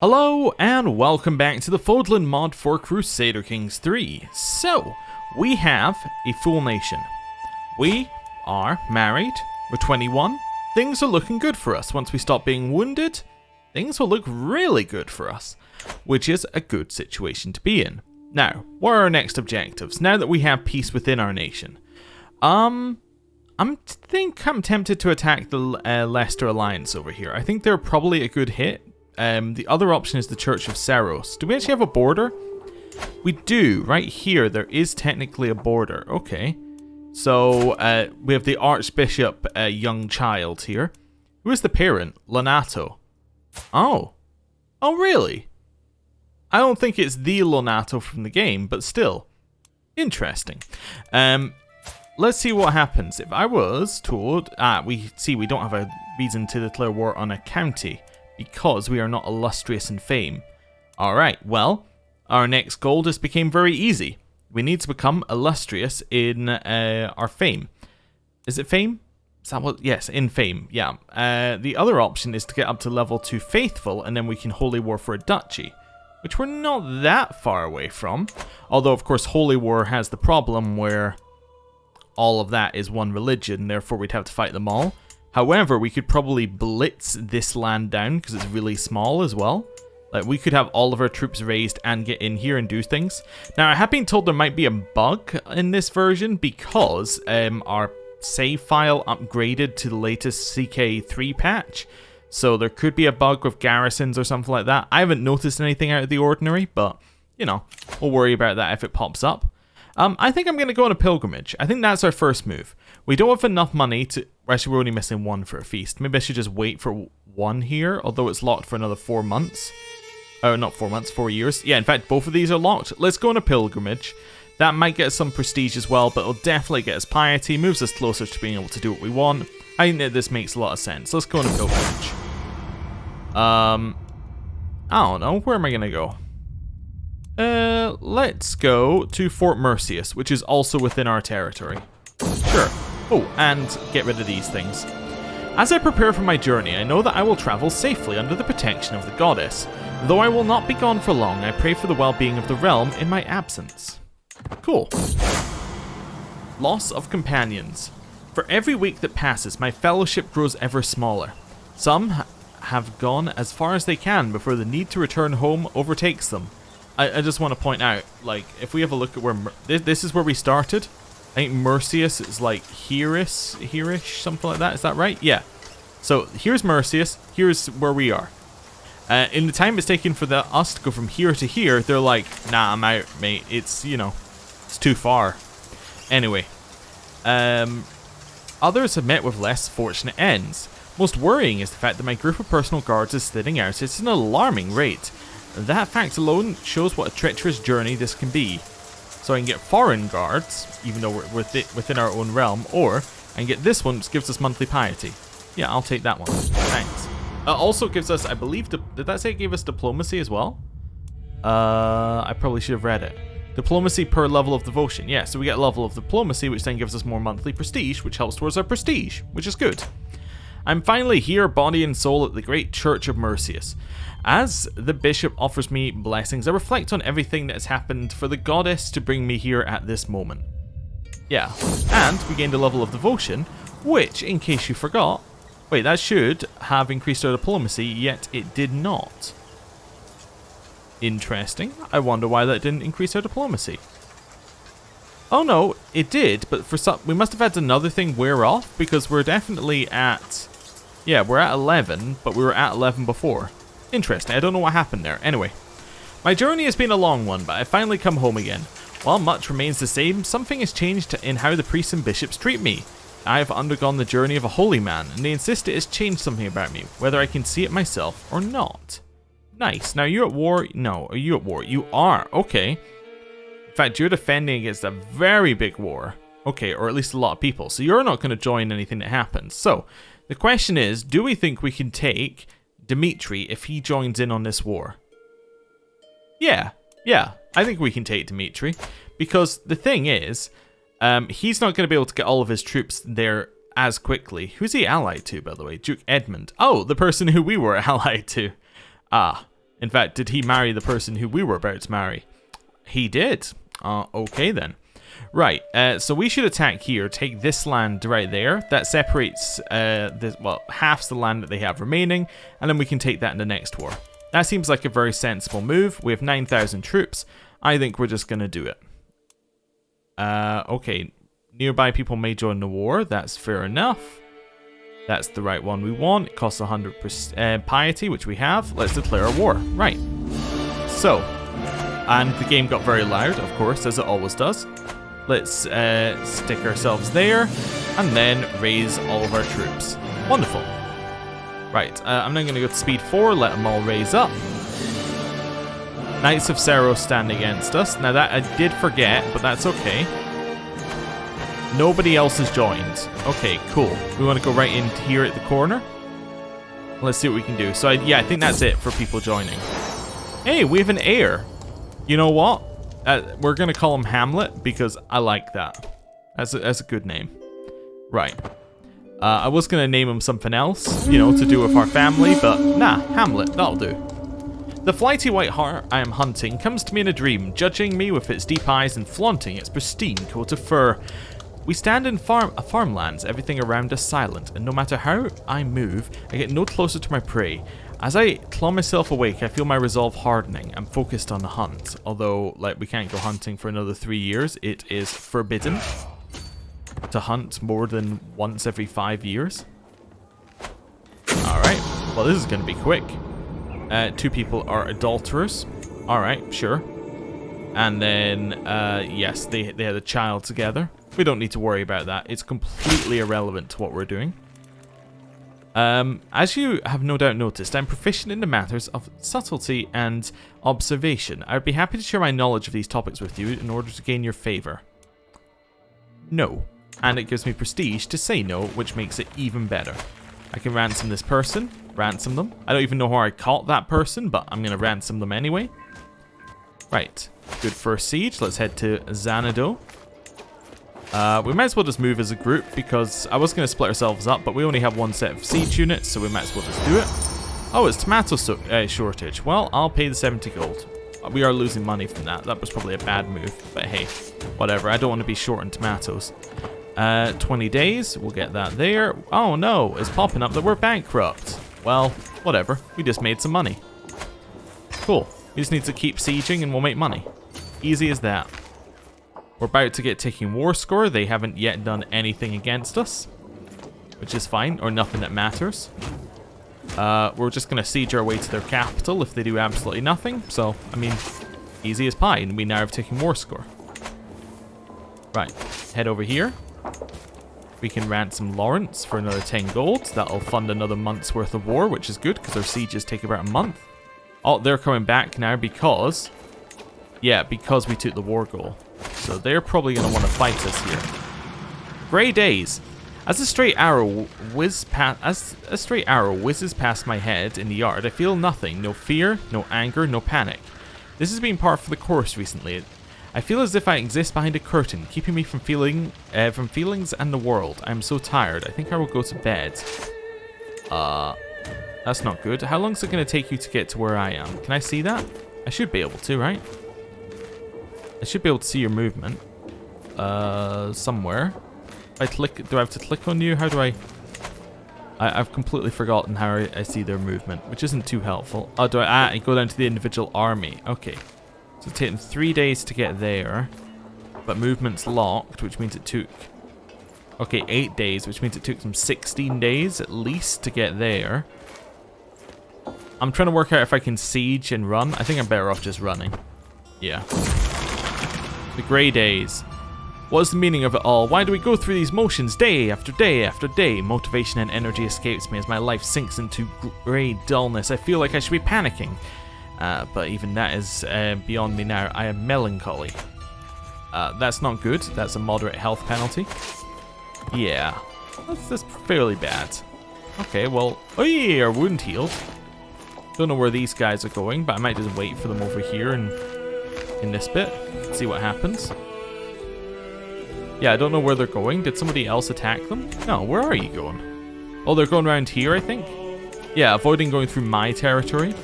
Hello and welcome back to the Fodlan mod for Crusader Kings 3. So, we have a full nation. We are married, we're 21, things are looking good for us. Once we stop being wounded, things will look really good for us, which is a good situation to be in. Now, what are our next objectives, now that we have peace within our nation? I'm tempted to attack the Leicester Alliance over here. I think they're probably a good hit. The other option is the Church of Seiros. Do we actually have a border? We do. Right here, there is technically a border. Okay. So, we have the Archbishop Young Child here. Who is the parent? Lonato. Oh. Oh, really? I don't think it's the Lonato from the game, but still. Interesting. Let's see what happens. If I was told... we don't have a reason to declare war on a county, because we are not illustrious in fame. Alright, well, our next goal just became very easy. We need to become illustrious in our fame. Is it fame? Is that what? Yes, in fame, yeah. The other option is to get up to level 2 faithful, and then we can holy war for a duchy, which we're not that far away from. Although, of course, holy war has the problem where all of that is one religion, therefore we'd have to fight them all. However, we could probably blitz this land down because it's really small as well. Like, we could have all of our troops raised and get in here and do things. Now, I have been told there might be a bug in this version because our save file upgraded to the latest CK3 patch. So there could be a bug with garrisons or something like that. I haven't noticed anything out of the ordinary, but, you know, we'll worry about that if it pops up. I think I'm going to go on a pilgrimage. I think that's our first move. We don't have enough money to... Actually, we're only missing one for a feast. Maybe I should just wait for one here, although it's locked for another 4 months. Oh, not 4 months, 4 years. Yeah, in fact, both of these are locked. Let's go on a pilgrimage. That might get us some prestige as well, but it'll definitely get us piety, moves us closer to being able to do what we want. I think that this makes a lot of sense. Let's go on a pilgrimage. I don't know. Where am I going to go? Let's go to Fort Mercius, which is also within our territory. Sure. Oh, and get rid of these things. As I prepare for my journey, I know that I will travel safely under the protection of the goddess. Though I will not be gone for long, I pray for the well-being of the realm in my absence. Cool. Loss of companions. For every week that passes, my fellowship grows ever smaller. Some have gone as far as they can before the need to return home overtakes them. I just want to point out, like, if we have a look at where... This is where we started. I think Mercius is like here-ish, something like that. Is that right? Yeah. So here's Mercius. Here's where we are. In the time it's taken for us to go from here to here, they're like, nah, I'm out, mate. It's, you know, it's too far. Anyway. Others have met with less fortunate ends. Most worrying is the fact that my group of personal guards is thinning out at an alarming rate. That fact alone shows what a treacherous journey this can be. So I can get foreign guards, even though we're within our own realm, or I can get this one, which gives us monthly piety. Yeah, I'll take that one. Thanks. Also gives us, I believe, did that say it gave us diplomacy as well? I probably should have read it. Diplomacy per level of devotion. Yeah, so we get a level of diplomacy, which then gives us more monthly prestige, which helps towards our prestige, which is good. I'm finally here, body and soul, at the great Church of Mercius. As the bishop offers me blessings, I reflect on everything that has happened for the goddess to bring me here at this moment. Yeah, and we gained a level of devotion, which, in case you forgot, wait, that should have increased our diplomacy, yet it did not. Interesting. I wonder why that didn't increase our diplomacy. Oh no, it did, but for some, we must have had another thing wear off, because we're definitely at... Yeah, we're at 11, but we were at 11 before. Interesting, I don't know what happened there. Anyway, my journey has been a long one, but I've finally come home again. While much remains the same, something has changed in how the priests and bishops treat me. I have undergone the journey of a holy man, and they insist it has changed something about me, whether I can see it myself or not. Nice. Now, you're at war? No, are you at war? You are. Okay. In fact, you're defending against a very big war. Okay, or at least a lot of people. So you're not going to join anything that happens. So, the question is, do we think we can take Dimitri if he joins in on this war? Yeah, I think we can take Dimitri, because the thing is, he's not going to be able to get all of his troops there as quickly. Who's he allied to, by the way? Duke Edmund. Oh, the person who we were allied to. Ah, In fact, did he marry the person who we were about to marry? He did. Okay then. Right, so we should attack here, take this land right there. That separates, halves the land that they have remaining, and then we can take that in the next war. That seems like a very sensible move. We have 9,000 troops. I think we're just going to do it. Okay, nearby people may join the war. That's fair enough. That's the right one we want. It costs 100% piety, which we have. Let's declare a war. Right. So, and the game got very loud, of course, as it always does. Let's stick ourselves there, and then raise all of our troops. Wonderful. Right, I'm now going to go to speed 4, let them all raise up. Knights of Seiros stand against us. Now that I did forget, but that's okay. Nobody else has joined. Okay, cool. We want to go right in here at the corner. Let's see what we can do. So, yeah, I think that's it for people joining. Hey, we have an heir. You know what? We're going to call him Hamlet because I like that. That's a good name. Right. I was going to name him something else, you know, to do with our family, but nah, Hamlet, that'll do. The flighty white hart I am hunting comes to me in a dream, judging me with its deep eyes and flaunting its pristine coat of fur. We stand in farmlands, everything around us silent, and no matter how I move, I get no closer to my prey. As I claw myself awake, I feel my resolve hardening. I'm focused on the hunt, although, like, we can't go hunting for another 3 years. It is forbidden to hunt more than once every 5 years. Alright, well this is going to be quick. 2 people are adulterers. Alright, sure. And then, yes, they had a child together. We don't need to worry about that. It's completely irrelevant to what we're doing. As you have no doubt noticed, I'm proficient in the matters of subtlety and observation. I would be happy to share my knowledge of these topics with you in order to gain your favor. No. And it gives me prestige to say no, which makes it even better. I can ransom this person, ransom them. I don't even know how I caught that person, but I'm going to ransom them anyway. Right, good first siege. Let's head to Xanadu. We might as well just move as a group because I was going to split ourselves up, but we only have 1 set of siege units, so we might as well just do it. Oh, it's tomato shortage. Well, I'll pay the 70 gold. We are losing money from that. That was probably a bad move, but hey, whatever. I don't want to be short on tomatoes. 20 days, we'll get that there. Oh no, it's popping up that we're bankrupt. Well, whatever, we just made some money. Cool, we just need to keep sieging and we'll make money. Easy as that. We're about to get taking war score. They haven't yet done anything against us, which is fine, or nothing that matters. We're just going to siege our way to their capital if they do absolutely nothing. So, I mean, easy as pie, and we now have taken war score. Right, head over here. We can ransom Lawrence for another 10 gold. That'll fund another month's worth of war, which is good because our sieges take about a month. Oh, they're coming back now because... yeah, because we took the war goal. So they're probably going to want to fight us here. Grey days. As a straight arrow whizzes past my head in the yard, I feel nothing. No fear, no anger, no panic. This has been par for the course recently. I feel as if I exist behind a curtain, keeping me from feelings and the world. I am so tired. I think I will go to bed. That's not good. How long is it going to take you to get to where I am? Can I see that? I should be able to, right? I should be able to see your movement. Somewhere. I click. Do I have to click on you? How do I've completely forgotten how I see their movement, which isn't too helpful. Oh, do I go down to the individual army? Okay. So it's taken 3 days to get there, but movement's locked, which means it took... okay, 8 days, which means it took them 16 days at least to get there. I'm trying to work out if I can siege and run. I think I'm better off just running. Yeah. The grey days. What is the meaning of it all? Why do we go through these motions day after day after day? Motivation and energy escapes me as my life sinks into grey dullness. I feel like I should be panicking. But even that is beyond me now. I am melancholy. That's not good. That's a moderate health penalty. Yeah. That's fairly bad. Okay, well... oh yeah, our wound healed. Don't know where these guys are going, but I might just wait for them over here and in this bit. See what happens. Yeah, I don't know where they're going. Did somebody else attack them? No, where are you going? Oh, they're going around here, I think? Yeah, avoiding going through my territory.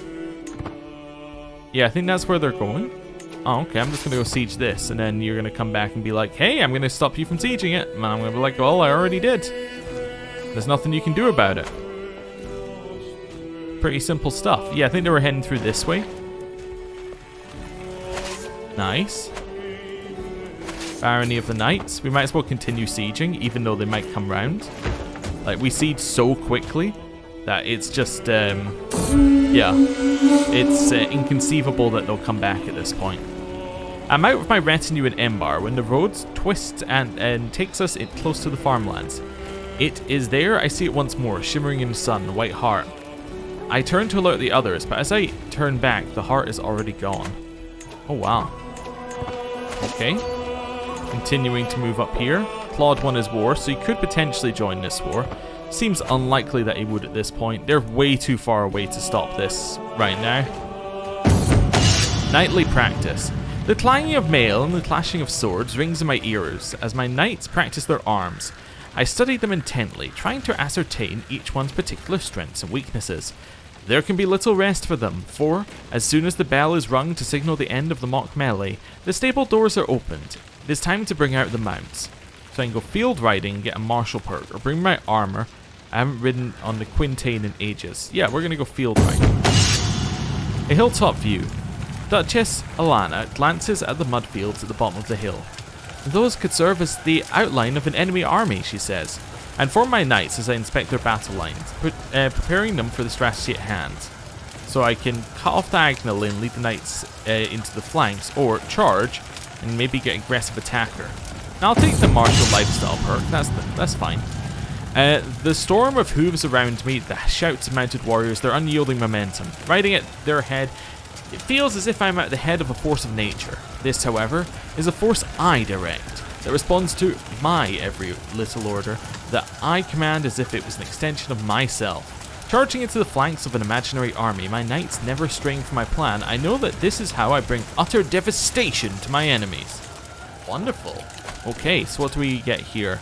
Yeah, I think that's where they're going. Oh, okay, I'm just going to go siege this, and then you're going to come back and be like, hey, I'm going to stop you from sieging it. And I'm going to be like, well, I already did. There's nothing you can do about it. Pretty simple stuff. Yeah, I think they were heading through this way. Nice. Barony of the Knights. We might as well continue sieging, even though they might come round. Like, we siege so quickly that it's just, yeah. It's inconceivable that they'll come back at this point. I'm out with my retinue in Embar when the road twists and takes us close to the farmlands. It is there, I see it once more, shimmering in the sun, the white heart. I turn to alert the others, but as I turn back, the heart is already gone. Oh, wow. Okay. Continuing to move up here. Claude won his war, so he could potentially join this war. Seems unlikely that he would at this point. They're way too far away to stop this right now. Nightly practice. The clanging of mail and the clashing of swords rings in my ears as my knights practice their arms. I study them intently, trying to ascertain each one's particular strengths and weaknesses. There can be little rest for them, for as soon as the bell is rung to signal the end of the mock melee, the stable doors are opened. It is time to bring out the mounts. So I can go field riding and get a martial perk, or bring my armor. I haven't ridden on the Quintain in ages. Yeah, we're going to go field riding. A hilltop view. Duchess Alana glances at the mud fields at the bottom of the hill. Those could serve as the outline of an enemy army, she says. I inform my knights as I inspect their battle lines, preparing them for the strategy at hand. So I can cut off diagonally and lead the knights into the flanks, or charge and maybe get aggressive attacker. Now I'll take the martial lifestyle perk, that's fine. The storm of hooves around me, the shouts of mounted warriors, their unyielding momentum. Riding at their head, it feels as if I'm at the head of a force of nature. This, however, is a force I direct, that responds to my every little order, that I command as if it was an extension of myself. Charging into the flanks of an imaginary army, my knights never straying from my plan, I know that this is how I bring utter devastation to my enemies. Wonderful. Okay, so what do we get here?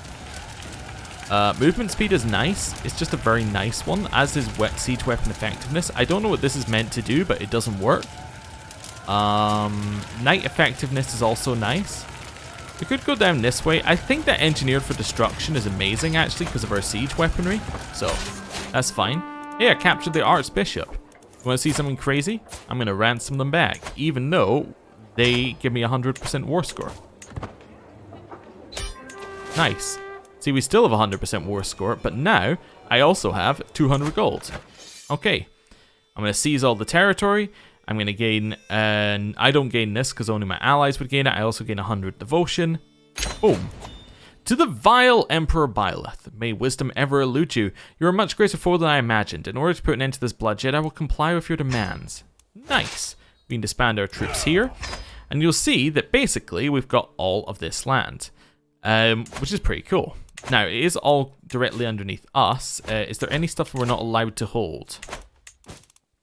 Movement speed is nice. It's just a very nice one, as is siege weapon effectiveness. I don't know what this is meant to do, but it doesn't work. Knight effectiveness is also nice. We could go down this way. I think that Engineered for Destruction is amazing, actually, because of our siege weaponry. So, that's fine. Hey, I captured the Archbishop. You want to see something crazy? I'm going to ransom them back, even though they give me 100% war score. Nice. See, we still have 100% war score, but now I also have 200 gold. Okay. I'm going to seize all the territory. I'm going to gain, I don't gain this because only my allies would gain it. I also gain 100 devotion. Boom. To the vile Emperor Byleth, may wisdom ever elude you. You are a much greater foe than I imagined. In order to put an end to this bloodshed, I will comply with your demands. Nice. We can disband our troops here. And you'll see that basically we've got all of this land, which is pretty cool. Now, it is all directly underneath us. Is there any stuff we're not allowed to hold?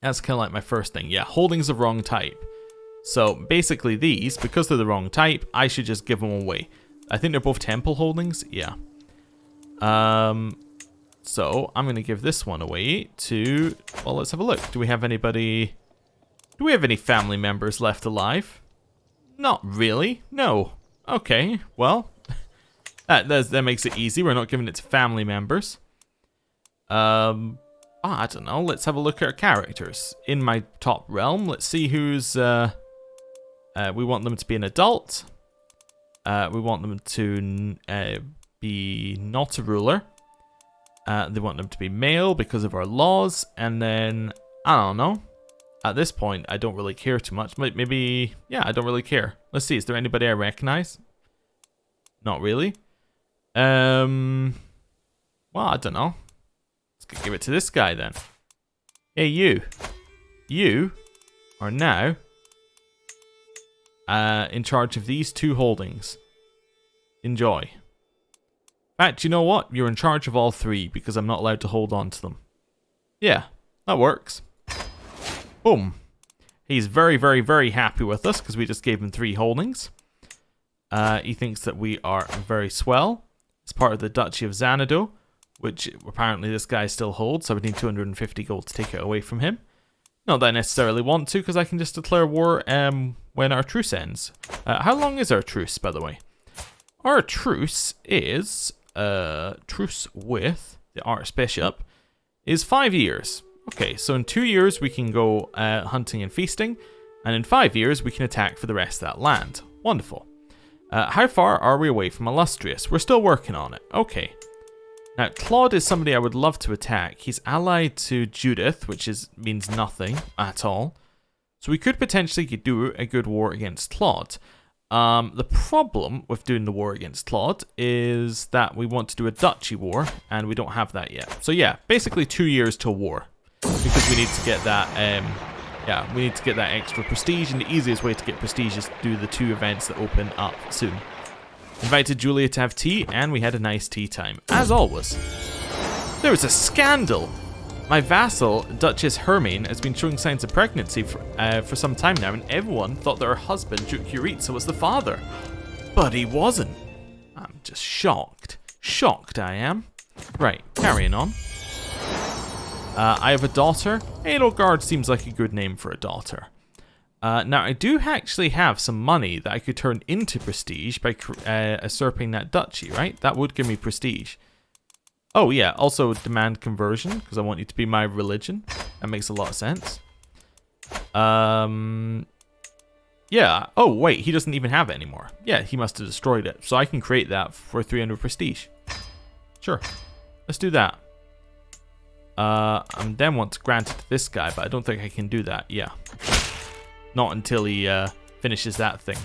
That's kind of like my first thing. Yeah, holding's the wrong type. So basically these, because they're the wrong type, I should just give them away. I think they're both temple holdings. Yeah. So I'm going to give this one away to... Well, let's have a look. Do we have anybody... Do we have any family members left alive? Not really. No. Okay, well... That makes it easy. We're not giving it to family members. I don't know. Let's have a look at our characters. In my top realm, let's see who's... we want them to be an adult. We want them to be not a ruler. They want them to be male because of our laws. And then, I don't know. At this point, I don't really care too much. Maybe, yeah, I don't really care. Let's see. Is there anybody I recognize? Not really. Well, I don't know. Let's give it to this guy then. Hey, you. You are now in charge of these two holdings. Enjoy. In fact, you know what? You're in charge of all three because I'm not allowed to hold on to them. Yeah, that works. Boom. He's very, very, very happy with us because we just gave him 3 holdings. He thinks that we are very swell. It's part of the Duchy of Xanadu, which apparently this guy still holds, so we need 250 gold to take it away from him. Not that I necessarily want to, because I can just declare war when our truce ends. How long is our truce, by the way? Our truce is, truce with the Archbishop is 5 years. Okay, so in 2 years we can go hunting and feasting, and in 5 years we can attack for the rest of that land. Wonderful. How far are we away from Illustrious? We're still working on it. Okay. Now, Claude is somebody I would love to attack. He's allied to Judith, which means nothing at all. So we could potentially do a good war against Claude. The problem with doing the war against Claude is that we want to do a Duchy war, and we don't have that yet. So yeah, basically 2 years till war, because we need to get that. We need to get that extra prestige, and the easiest way to get prestige is to do the 2 events that open up soon. Invited Julia to have tea, and we had a nice tea time, as always. There was a scandal! My vassal, Duchess Hermine, has been showing signs of pregnancy for some time now, and everyone thought that her husband, Duke Yuritsa, was the father. But he wasn't. I'm just shocked. Shocked, I am. Right, carrying on. I have a daughter. Edelgard seems like a good name for a daughter. Now, I do actually have some money that I could turn into prestige by usurping that duchy, right? That would give me prestige. Oh, yeah, also demand conversion, because I want you to be my religion. That makes a lot of sense. Yeah. Oh, wait, he doesn't even have it anymore. Yeah, he must have destroyed it. So I can create that for 300 prestige. Sure. Let's do that. I then want to grant it to this guy, but I don't think I can do that. Yeah. Not until he finishes that thing.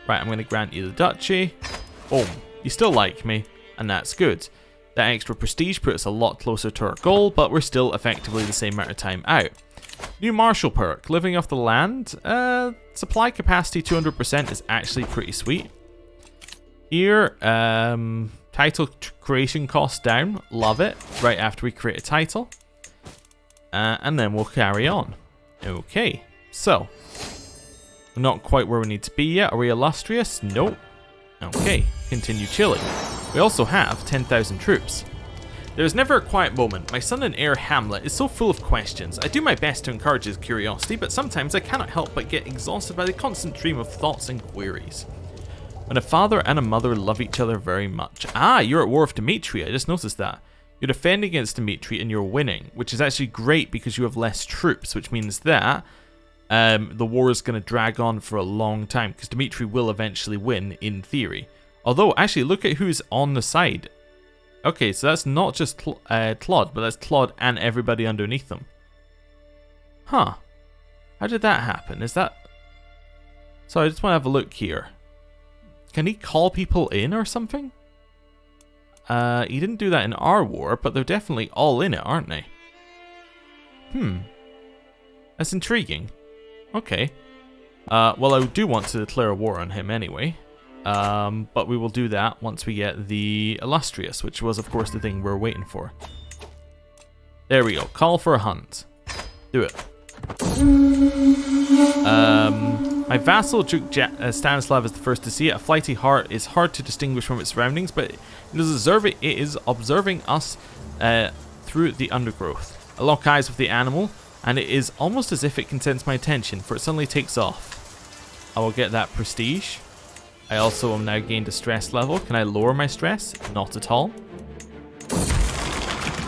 Right, I'm going to grant you the duchy. Boom. You still like me, and that's good. That extra prestige puts us a lot closer to our goal, but we're still effectively the same amount of time out. New martial perk, living off the land. Supply capacity 200% is actually pretty sweet. Here, title creation cost down, love it. Right after we create a title. And then we'll carry on. Okay, so. We're not quite where we need to be yet. Are we illustrious? Nope. Okay, continue chilling. We also have 10,000 troops. There is never a quiet moment. My son and heir Hamlet is so full of questions. I do my best to encourage his curiosity, but sometimes I cannot help but get exhausted by the constant stream of thoughts and queries. When a father and a mother love each other very much. Ah, you're at war with Dimitri, I just noticed that. You're defending against Dimitri and you're winning, which is actually great because you have less troops, which means that the war is going to drag on for a long time, because Dimitri will eventually win, in theory. Although, actually, look at who's on the side. Okay, so that's not just Claude, but that's Claude and everybody underneath them. Huh. How did that happen? Is that... So I just want to have a look here. Can he call people in or something? He didn't do that in our war, but they're definitely all in it, aren't they? That's intriguing. Okay. Well, I do want to declare a war on him anyway. But we will do that once we get the Illustrious, which was, of course, the thing we're waiting for. There we go. Call for a hunt. Do it. My vassal, Duke Stanislav, is the first to see it. A flighty heart is hard to distinguish from its surroundings, but it is observing us through the undergrowth. I lock eyes with the animal, and it is almost as if it can sense my attention, for it suddenly takes off. I will get that prestige. I also am now gained a stress level. Can I lower my stress? Not at all.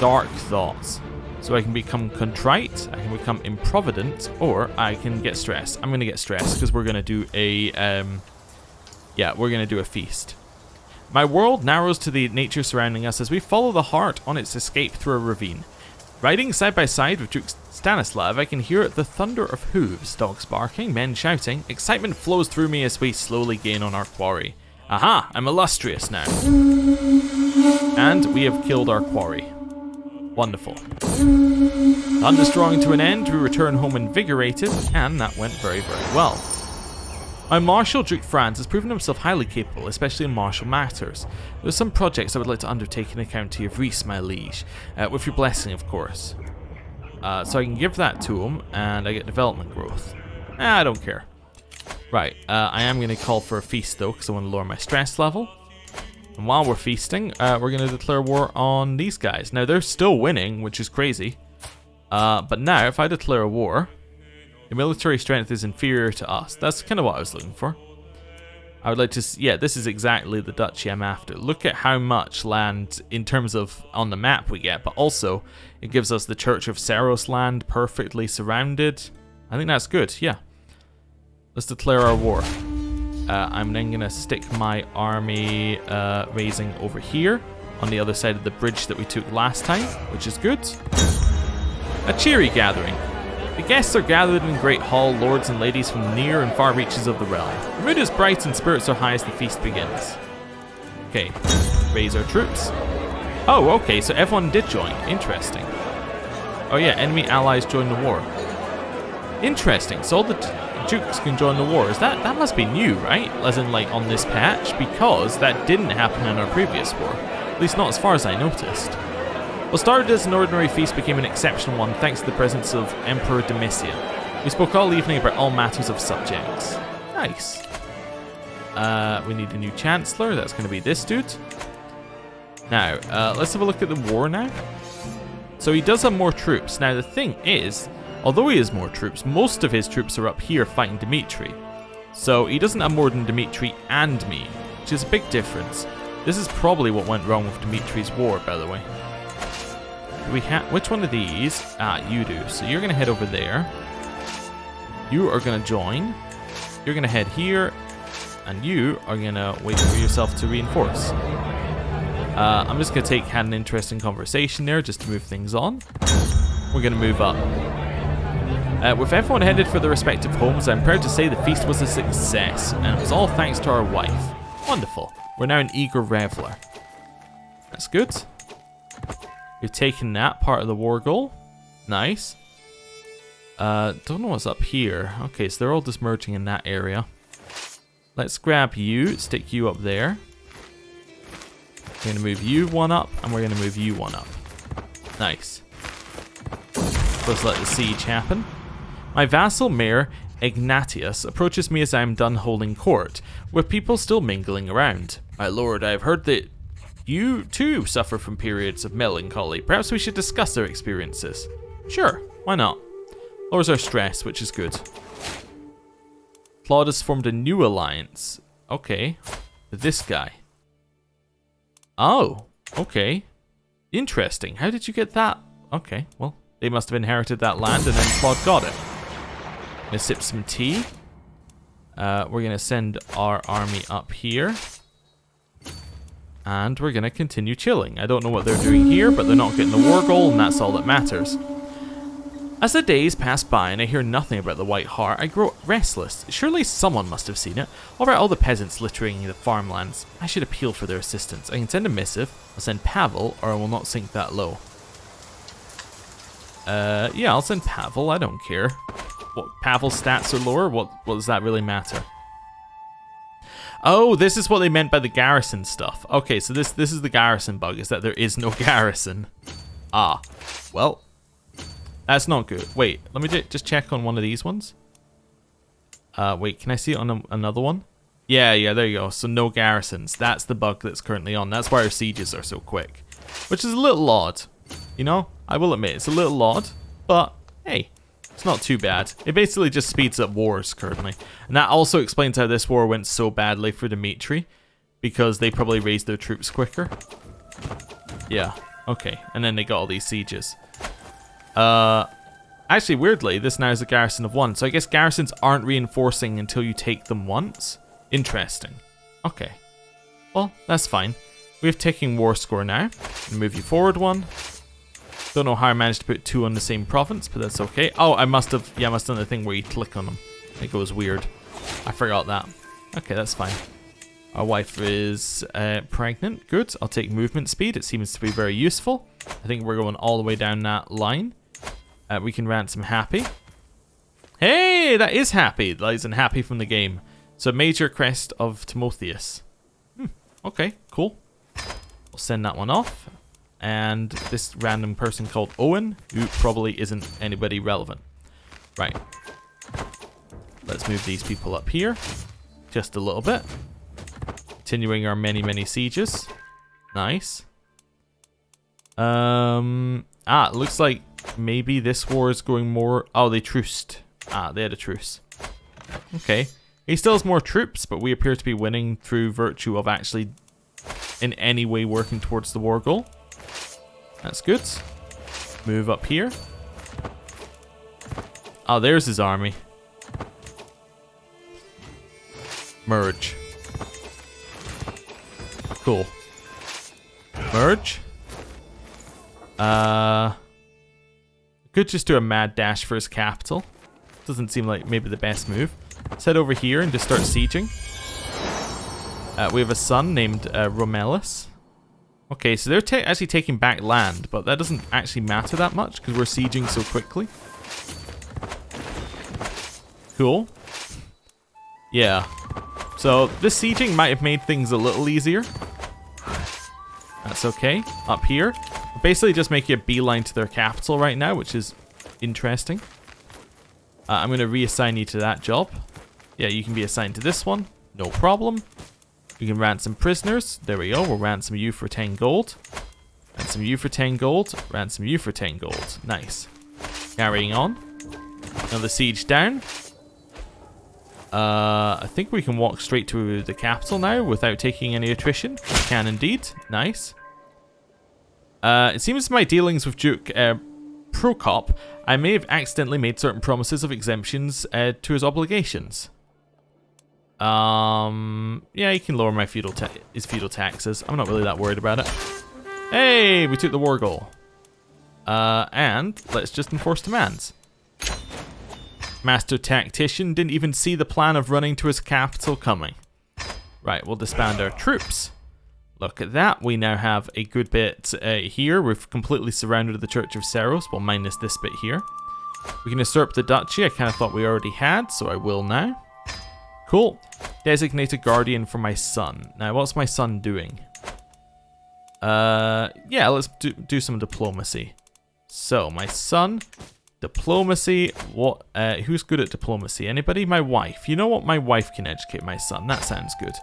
Dark thoughts. So I can become contrite, I can become improvident, or I can get stress. I'm gonna get stress because we're gonna do a we're gonna do a feast. My world narrows to the nature surrounding us as we follow the heart on its escape through a ravine. Riding side by side with Duke Stanislav, I can hear the thunder of hooves, dogs barking, men shouting. Excitement flows through me as we slowly gain on our quarry. Aha, I'm illustrious now. And we have killed our quarry. Wonderful. Hunt drawing to an end, we return home invigorated, and that went very, very well. My Marshal, Duke Franz, has proven himself highly capable, especially in martial matters. There are some projects I would like to undertake in the county of Rhys, my liege, with your blessing, of course. So I can give that to him, and I get development growth. I don't care. Right, I am going to call for a feast, though, because I want to lower my stress level. And while we're feasting, we're going to declare war on these guys. Now, they're still winning, which is crazy. But now, if I declare a war, the military strength is inferior to us. That's kind of what I was looking for. I would like to see, yeah, this is exactly the duchy I'm after. Look at how much land in terms of on the map we get, but also it gives us the Church of Seiros land perfectly surrounded. I think that's good, yeah. Let's declare our war. I'm then going to stick my army raising over here on the other side of the bridge that we took last time, which is good. A cheery gathering. The guests are gathered in Great Hall, lords and ladies from near and far reaches of the realm. The mood is bright and spirits are high as the feast begins. Okay, raise our troops. Oh, okay, so everyone did join. Interesting. Oh yeah, enemy allies join the war. Interesting, so all the dukes can join the wars. That must be new, right? As in, like, on this patch, because that didn't happen in our previous war. At least not as far as I noticed. What started as an ordinary feast became an exceptional one thanks to the presence of Emperor Domitian. We spoke all evening about all matters of subjects. Nice. We need a new Chancellor. That's going to be this dude. Now, let's have a look at the war now. So he does have more troops. Now, the thing is, although he has more troops, most of his troops are up here fighting Dimitri. So he doesn't have more than Dimitri and me, which is a big difference. This is probably what went wrong with Dimitri's war, by the way. We have which one of these? You do. So you're gonna head over there. You are gonna join. You're gonna head here, and you are gonna wait for yourself to reinforce. I'm just gonna had an interesting conversation there just to move things on. We're gonna move up. With everyone headed for their respective homes, I'm proud to say the feast was a success, and it was all thanks to our wife. Wonderful. We're now an eager reveler. That's good. We've taken that part of the war goal. Nice. Don't know what's up here. Okay, so they're all just merging in that area. Let's grab you, stick you up there. We're going to move you one up, and we're going to move you one up. Nice. Let's let the siege happen. My vassal mayor, Ignatius, approaches me as I am done holding court, with people still mingling around. My lord, I have heard that you, too, suffer from periods of melancholy. Perhaps we should discuss our experiences. Sure, why not? Lowers our stress, which is good. Claude has formed a new alliance. Okay. With this guy. Oh, okay. Interesting. How did you get that? Okay, well, they must have inherited that land and then Claude got it. I'm gonna sip some tea. We're gonna send our army up here. And we're going to continue chilling. I don't know what they're doing here, but they're not getting the war goal, and that's all that matters. As the days pass by and I hear nothing about the White Hart, I grow restless. Surely someone must have seen it. What about all the peasants littering the farmlands? I should appeal for their assistance. I can send a missive, I'll send Pavel, or I will not sink that low. Yeah, I'll send Pavel, I don't care. What, Pavel's stats are lower? What does that really matter? Oh, this is what they meant by the garrison stuff. Okay, so this is the garrison bug, is that there is no garrison. Ah, well, that's not good. Wait, let me just check on one of these ones. Wait, can I see it on another one? Yeah, there you go. So no garrisons. That's the bug that's currently on. That's why our sieges are so quick. Which is a little odd. You know, I will admit, it's a little odd. But, hey. It's not too bad. It basically just speeds up wars currently. And that also explains how this war went so badly for Dimitri. Because they probably raised their troops quicker. Yeah, okay. And then they got all these sieges. Actually, weirdly, this now is a garrison of 1. So I guess garrisons aren't reinforcing until you take them once. Interesting. Okay. Well, that's fine. We have ticking war score now. I'll move you forward 1. Don't know how I managed to put 2 on the same province, but that's okay. Oh, I must have done the thing where you click on them. It goes weird. I forgot that. Okay, that's fine. Our wife is pregnant. Good. I'll take movement speed. It seems to be very useful. I think we're going all the way down that line. We can ransom Happy. Hey, that is Happy. That isn't Happy from the game. So major crest of Timotheus. Okay, cool. We'll send that one off. And this random person called Owen, who probably isn't anybody relevant. Right. Let's move these people up here. Just a little bit. Continuing our many sieges. Nice. It looks like maybe this war is going more... Oh, they truced. Ah, they had a truce. Okay. He still has more troops, but we appear to be winning through virtue of actually in any way working towards the war goal. That's good. Move up here. Oh, there's his army. Merge. Cool. Merge. Could just do a mad dash for his capital. Doesn't seem like maybe the best move. Let's head over here and just start sieging. We have a son named Romelis. Okay, so they're actually taking back land, but that doesn't actually matter that much because we're sieging so quickly. Cool. Yeah. So this sieging might have made things a little easier. That's okay. Up here. We're basically just making a beeline to their capital right now, which is interesting. I'm going to reassign you to that job. Yeah, you can be assigned to this one. No problem. You can ransom prisoners. There we go. We'll ransom you for 10 gold. Ransom you for 10 gold. Ransom you for 10 gold. Nice. Carrying on. Another siege down. I think we can walk straight to the capital now without taking any attrition. We can indeed. Nice. It seems my dealings with Duke Prokop, I may have accidentally made certain promises of exemptions to his obligations. Yeah, he can lower my his feudal taxes. I'm not really that worried about it. Hey, we took the war goal. And let's just enforce demands. Master Tactician didn't even see the plan of running to his capital coming. Right, we'll disband our troops. Look at that. We now have a good bit here. We've completely surrounded the Church of Seiros. Well, minus this bit here. We can usurp the Duchy. I kind of thought we already had, so I will now. Cool. Designated guardian for my son. Now, what's my son doing? Yeah, let's do some diplomacy. So, my son... Diplomacy, what? Who's good at diplomacy? Anybody? My wife. You know what? My wife can educate my son. That sounds good.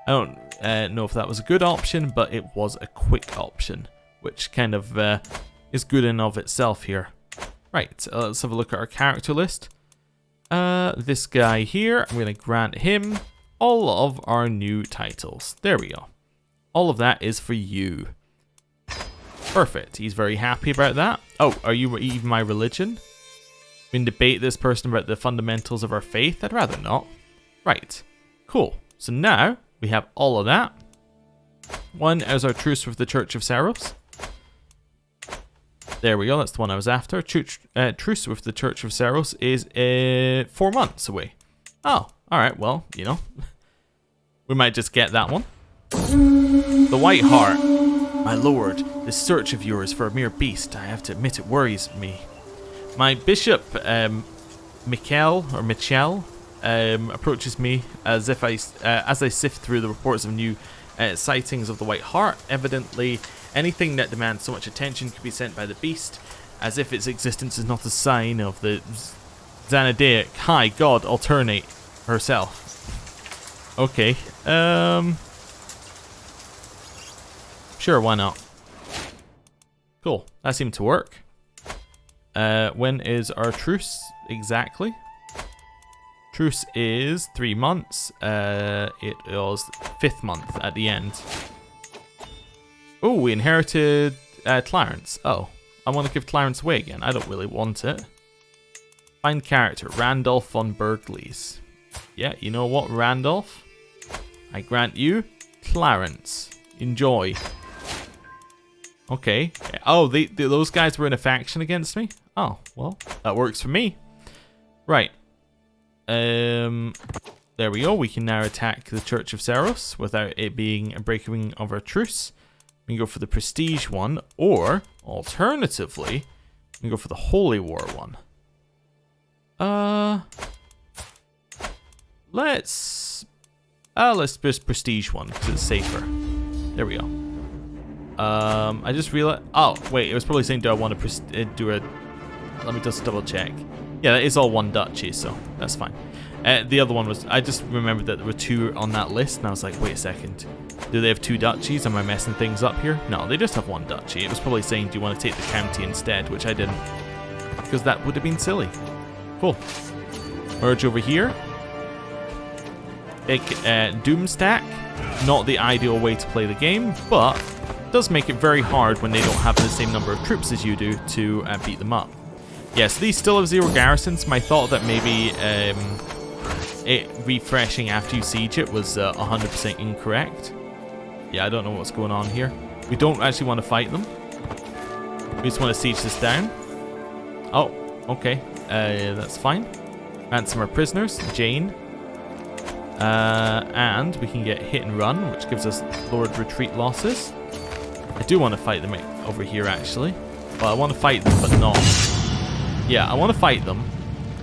I don't know if that was a good option, but it was a quick option, which kind of is good in of itself here. Right, let's have a look at our character list. This guy here, I'm going to grant him all of our new titles. There we go. All of that is for you. Perfect. He's very happy about that. Oh, are you even my religion? We can debate this person about the fundamentals of our faith. I'd rather not. Right. Cool. So now we have all of that. One is our truce with the Church of Seiros. There we go. That's the one I was after. Truce with the Church of Seiros is 4 months away. Oh, all right. Well, you know, we might just get that one. The White Heart. My lord, this search of yours for a mere beast, I have to admit it worries me. My bishop, Michel, approaches me as I sift through the reports of new sightings of the White Heart. Evidently, anything that demands so much attention could be sent by the beast, as if its existence is not a sign of the Xanadaic high god alternate herself. Okay, sure, why not? Cool, that seemed to work. When is our truce exactly? Truce is 3 months. It was 5th month at the end. Oh, we inherited Clarence. Oh, I want to give Clarence away again. I don't really want it. Find character, Randolph von Bergleys. Yeah, you know what, Randolph? I grant you Clarence. Enjoy. Okay. Oh, those guys were in a faction against me? Oh, well, that works for me. Right. There we go. We can now attack the Church of Seiros without it being a breaking of our truce. We can go for the Prestige one, or, alternatively, we can go for the Holy War one. Let's just Prestige one, because it's safer. There we go. I just realized... Oh, wait, it was probably saying, do I want to do a... Let me just double check. Yeah, that is all one duchy, so that's fine. The other one was... I just remembered that there were 2 on that list, and I was like, wait a second. Do they have 2 duchies? Am I messing things up here? No, they just have 1 duchy. It was probably saying, do you want to take the county instead, which I didn't. because that would have been silly. Cool. Merge over here. Big Doom stack. Not the ideal way to play the game, but does make it very hard when they don't have the same number of troops as you do to beat them up. Yes, these still have 0 garrisons. My thought that maybe it refreshing after you siege it was 100% incorrect. Yeah, I don't know what's going on here. We don't actually want to fight them. We just want to siege this down. Oh, okay. That's fine. Ransom our prisoners. Jane. And we can get hit and run, which gives us lowered retreat losses. I do want to fight them over here, actually. Well, I want to fight them, but not... Yeah, I want to fight them,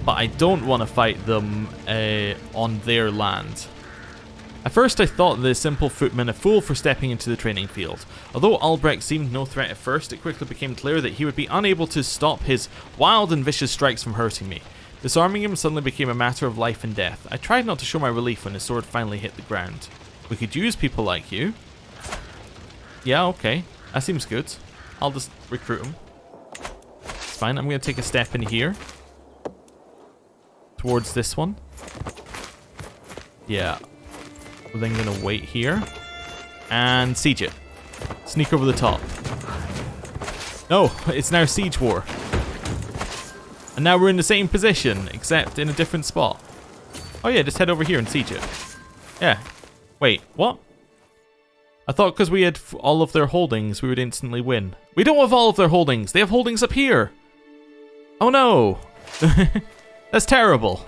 but I don't want to fight them on their land. At first, I thought the simple footman a fool for stepping into the training field. Although Albrecht seemed no threat at first, it quickly became clear that he would be unable to stop his wild and vicious strikes from hurting me. Disarming him suddenly became a matter of life and death. I tried not to show my relief when his sword finally hit the ground. We could use people like you. Yeah, okay. That seems good. I'll just recruit him. It's fine. I'm going to take a step in here. Towards this one. Yeah. We're then going to wait here. And siege it. Sneak over the top. No, it's now siege war. And now we're in the same position, except in a different spot. Oh yeah, just head over here and siege it. Yeah. Wait, what? I thought because we had all of their holdings, we would instantly win. We don't have all of their holdings. They have holdings up here. Oh no. That's terrible.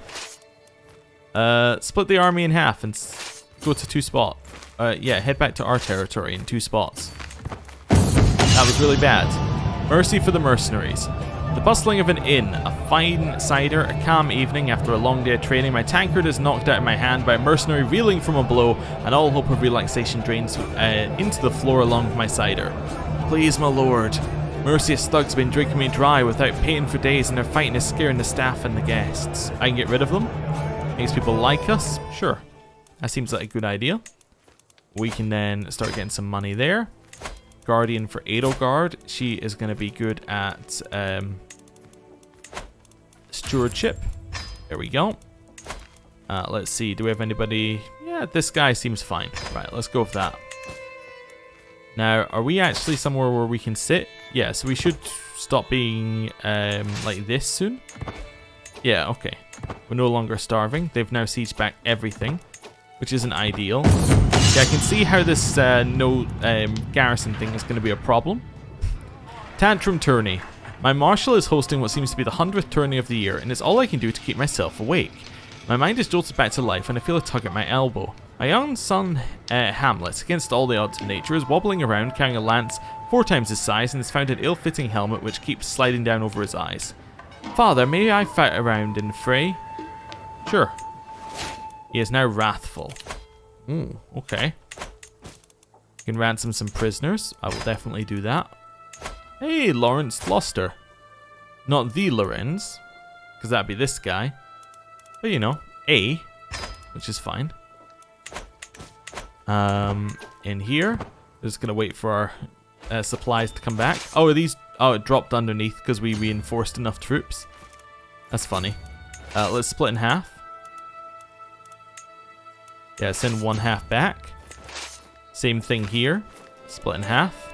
Split the army in half and go to 2 spots. Yeah, head back to our territory in 2 spots. That was really bad. Mercy for the mercenaries. The bustling of an inn, a fine cider, a calm evening after a long day of training, my tankard is knocked out of my hand by a mercenary reeling from a blow, and all hope of relaxation drains into the floor along with my cider. Please, my lord. Mercious thugs have been drinking me dry without paying for days, and their fighting is scaring the staff and the guests. I can get rid of them. Makes people like us. Sure. That seems like a good idea. We can then start getting some money there. Guardian for Edelgard. She is going to be good at stewardship. There we go. Let's see. Do we have anybody? Yeah, this guy seems fine. Right, let's go with that. Now, are we actually somewhere where we can sit? Yeah, so we should stop being like this soon. Yeah, okay. We're no longer starving. They've now sieged back everything, which isn't ideal. Yeah, I can see how this garrison thing is going to be a problem. Tantrum tourney. My marshal is hosting what seems to be the 100th tourney of the year, and it's all I can do to keep myself awake. My mind is jolted back to life, and I feel a tug at my elbow. My young son, Hamlet, against all the odds of nature, is wobbling around carrying a lance 4 times his size and has found an ill-fitting helmet which keeps sliding down over his eyes. Father, may I fight around in the fray? Sure. He is now wrathful. Ooh, okay. You can ransom some prisoners. I will definitely do that. Hey, Lawrence Gloucester. Not the Lorenz, because that'd be this guy. But you know, A, which is fine. In here, we're just gonna wait for our supplies to come back. Oh, are these? Oh, it dropped underneath because we reinforced enough troops. That's funny. Let's split in half. Yeah, send 1/2 back. Same thing here. Split in half.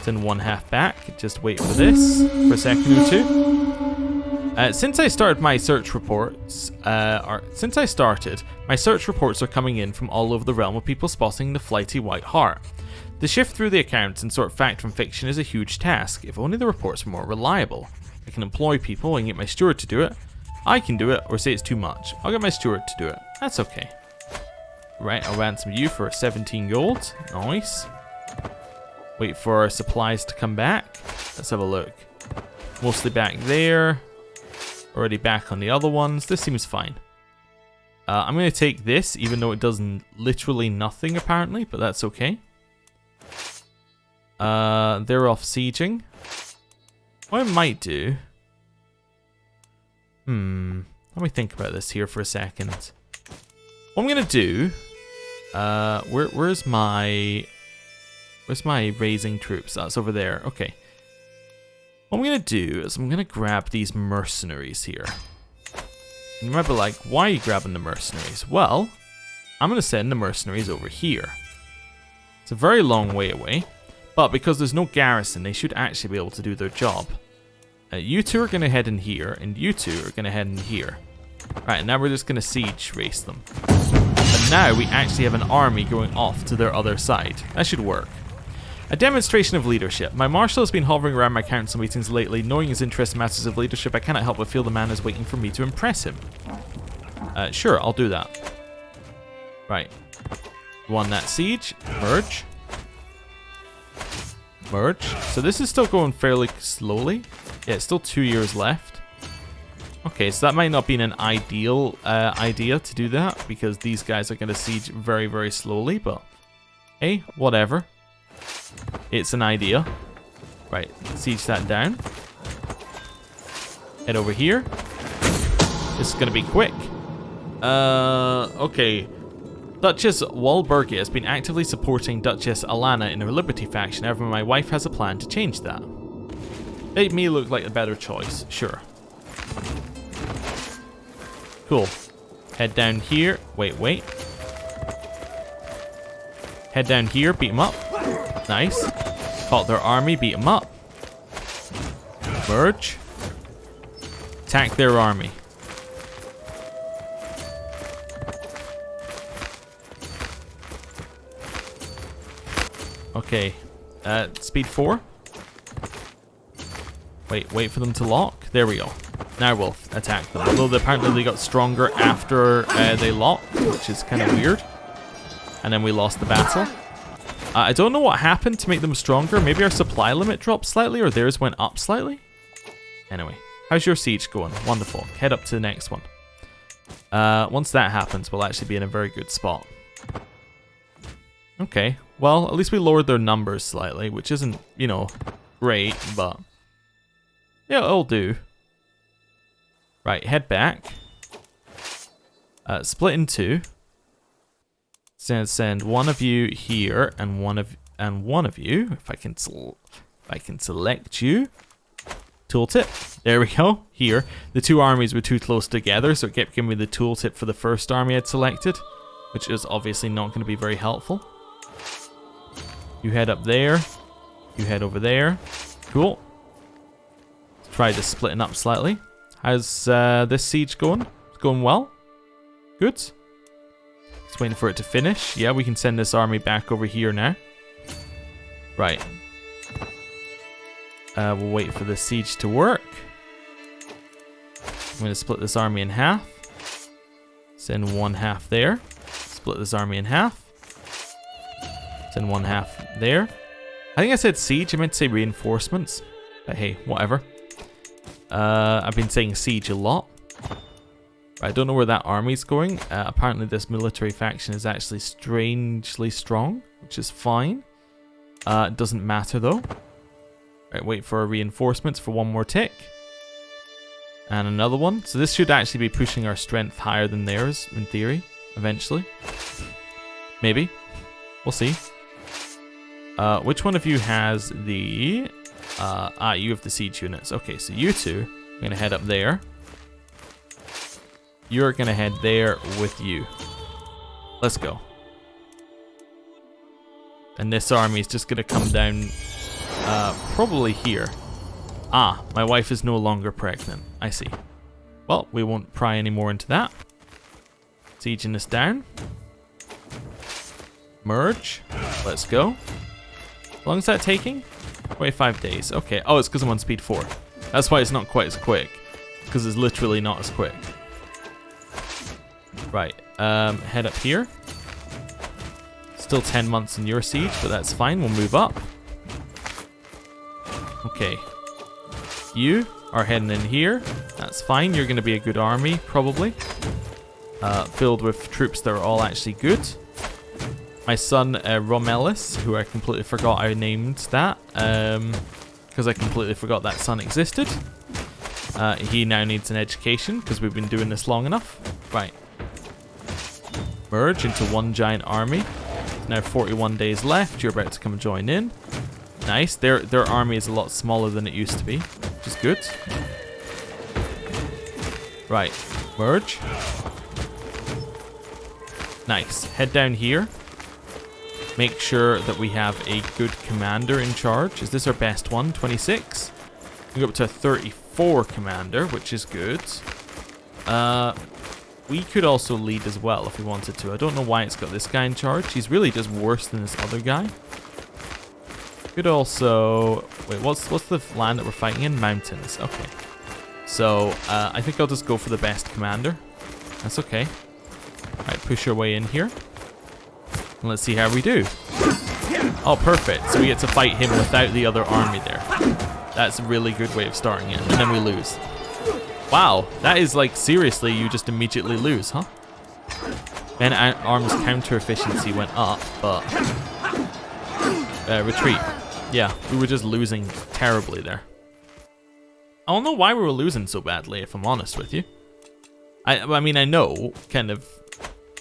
Send 1/2 back. Just wait for this for a second or two. Since I started my search reports, my search reports are coming in from all over the realm of people spotting the flighty White Hart. To shift through the accounts and sort fact from fiction is a huge task. If only the reports were more reliable. I can employ people and get my steward to do it. I can do it, or say it's too much. I'll get my steward to do it. That's okay. Right, I'll ransom you for 17 gold. Nice. Wait for our supplies to come back. Let's have a look. Mostly back there. Already back on the other ones. This seems fine. I'm going to take this, even though it does literally nothing apparently, but that's okay. They're off sieging. What I might do... Let me think about this here for a second. What I'm going to do... Where's my raising troops? That's over there. Okay. What I'm going to do is I'm going to grab these mercenaries here. And remember, like, why are you grabbing the mercenaries? Well, I'm going to send the mercenaries over here. It's a very long way away, but because there's no garrison, they should actually be able to do their job. You two are going to head in here, and you two are going to head in here. Right, now we're just going to siege race them. And now we actually have an army going off to their other side. That should work. A demonstration of leadership. My marshal has been hovering around my council meetings lately. Knowing his interest in matters of leadership, I cannot help but feel the man is waiting for me to impress him. Sure, I'll do that. Right. Won that siege. Merge. Merge. So this is still going fairly slowly. Yeah, it's still 2 years left. Okay, so that might not be an ideal idea to do that, because these guys are going to siege very, very slowly, but hey, whatever. It's an idea. Right, siege that down. Head over here. This is going to be quick. Okay. Duchess Walburga has been actively supporting Duchess Alana in her Liberty faction. However, my wife has a plan to change that. Make me look like a better choice, sure. Cool. Head down here. Wait. Head down here, beat them up. Nice. Caught their army, beat them up. Merge. Attack their army. Okay. Speed 4. Wait for them to lock. There we go. Now we'll attack them. Although apparently they got stronger after they locked, which is kind of weird. And then we lost the battle. I don't know what happened to make them stronger. Maybe our supply limit dropped slightly, or theirs went up slightly. Anyway, how's your siege going? Wonderful. Head up to the next one. Once that happens, we'll actually be in a very good spot. Okay. Well, at least we lowered their numbers slightly, which isn't, you know, great, but yeah, it'll do. Right, head back. Split in two. Send one of you here and one of you. If I can select you. Tooltip. There we go. Here, the two armies were too close together, so it kept giving me the tooltip for the first army I'd selected, which is obviously not going to be very helpful. You head up there. You head over there. Cool. Let's try just splitting up slightly. How's this siege going? It's going well. Good. Just waiting for it to finish. Yeah, we can send this army back over here now. Right. We'll wait for the siege to work. I'm going to split this army in half. Send one half there. Split this army in half. Send one half there. I think I said siege. I meant to say reinforcements. But hey, whatever. I've been saying siege a lot. I don't know where that army's going. Apparently this military faction is actually strangely strong, which is fine. It doesn't matter though. Right, wait for reinforcements for one more tick. And another one. So this should actually be pushing our strength higher than theirs, in theory, eventually. Maybe. We'll see. Which one of you has the... you have the siege units. Okay, so you two are going to head up there. You're going to head there with you. Let's go. And this army is just going to come down probably here. Ah, my wife is no longer pregnant. I see. Well, we won't pry any more into that. Sieging this down. Merge. Let's go. How long is that taking? 25 days. Okay. Oh, it's because I'm on speed 4. That's why it's not quite as quick. Because it's literally not as quick. Right. Head up here. Still 10 months in your siege, but that's fine. We'll move up. Okay. You are heading in here. That's fine. You're going to be a good army, probably. Filled with troops that are all actually good. My son, Romelis, who I completely forgot I named that. Because I completely forgot that son existed. He now needs an education, because we've been doing this long enough. Right. Merge into one giant army. Now 41 days left. You're about to come join in. Nice. Their army is a lot smaller than it used to be, which is good. Right. Merge. Nice. Head down here. Make sure that we have a good commander in charge. Is this our best one? 26. We go up to a 34 commander, which is good. We could also lead as well if we wanted to. I don't know why it's got this guy in charge. He's really just worse than this other guy. Could also... Wait, what's the land that we're fighting in? Mountains. Okay. So, I think I'll just go for the best commander. That's okay. Alright, push our way in here. And let's see how we do. Oh, perfect. So we get to fight him without the other army there. That's a really good way of starting it. And then we lose. Wow, that is like, seriously, you just immediately lose, huh? Men at arms counter efficiency went up, but... retreat. Yeah, we were just losing terribly there. I don't know why we were losing so badly, if I'm honest with you. I mean, I know, kind of...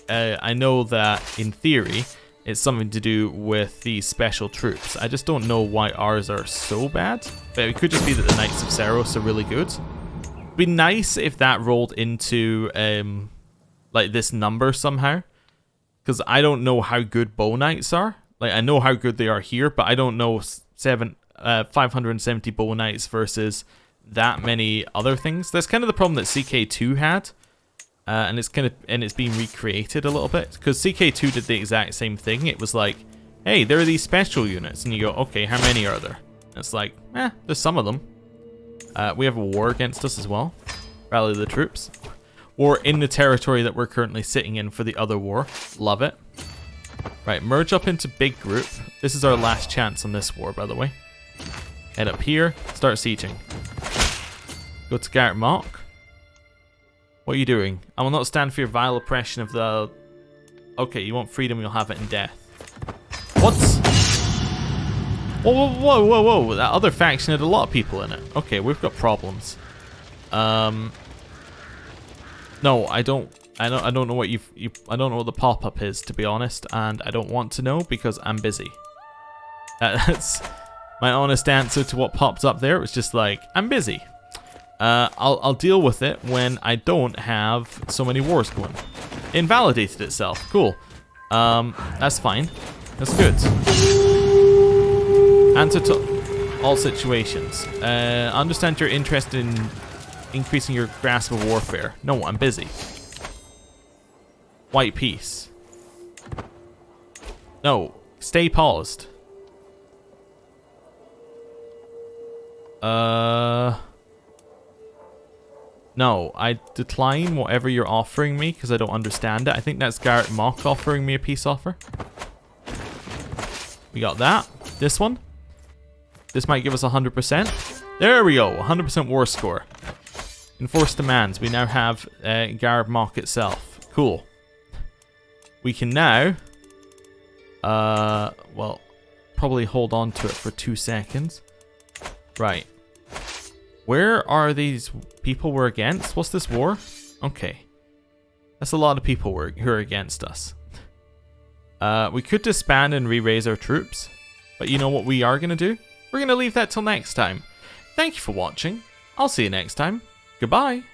I know that, in theory, it's something to do with these special troops. I just don't know why ours are so bad. But it could just be that the Knights of Seiros are really good. It'd be nice if that rolled into, like, this number somehow. Because I don't know how good Bow Knights are. Like, I know how good they are here, but I don't know 570 Bow Knights versus that many other things. That's kind of the problem that CK2 had. And it's being recreated a little bit, because CK2 did the exact same thing. It was like, hey, there are these special units, and you go, okay, how many are there? And it's like, there's some of them. We have a war against us as well. Rally the troops. War in the territory that we're currently sitting in for the other war. Love it. Right, merge up into big group. This is our last chance on this war, by the way. Head up here, start sieging. Go to Garreg Mach. What are you doing? I will not stand for your vile oppression of the... Okay, you want freedom, you'll have it in death. What? Whoa, whoa, whoa, whoa, whoa. That other faction had a lot of people in it. Okay, we've got problems. No, I don't know what I don't know what the pop-up is, to be honest, and I don't want to know because I'm busy. That's my honest answer to what popped up there. It was just like, I'm busy. I'll deal with it when I don't have so many wars going. Invalidated itself. Cool. That's fine. That's good. Answer to all situations. Understand you're interested in increasing your grasp of warfare. No, I'm busy. White peace. No, stay paused. No, I decline whatever you're offering me because I don't understand it. I think that's Garreg Mach offering me a peace offer. We got that. This one. This might give us 100%. There we go. 100% war score. Enforced demands. We now have Garreg Mach itself. Cool. We can now... well, probably hold on to it for 2 seconds. Right. Where are these people we're against? What's this war? Okay. That's a lot of people who are against us. We could disband and re-raise our troops. But you know what we are going to do? We're going to leave that till next time. Thank you for watching. I'll see you next time. Goodbye.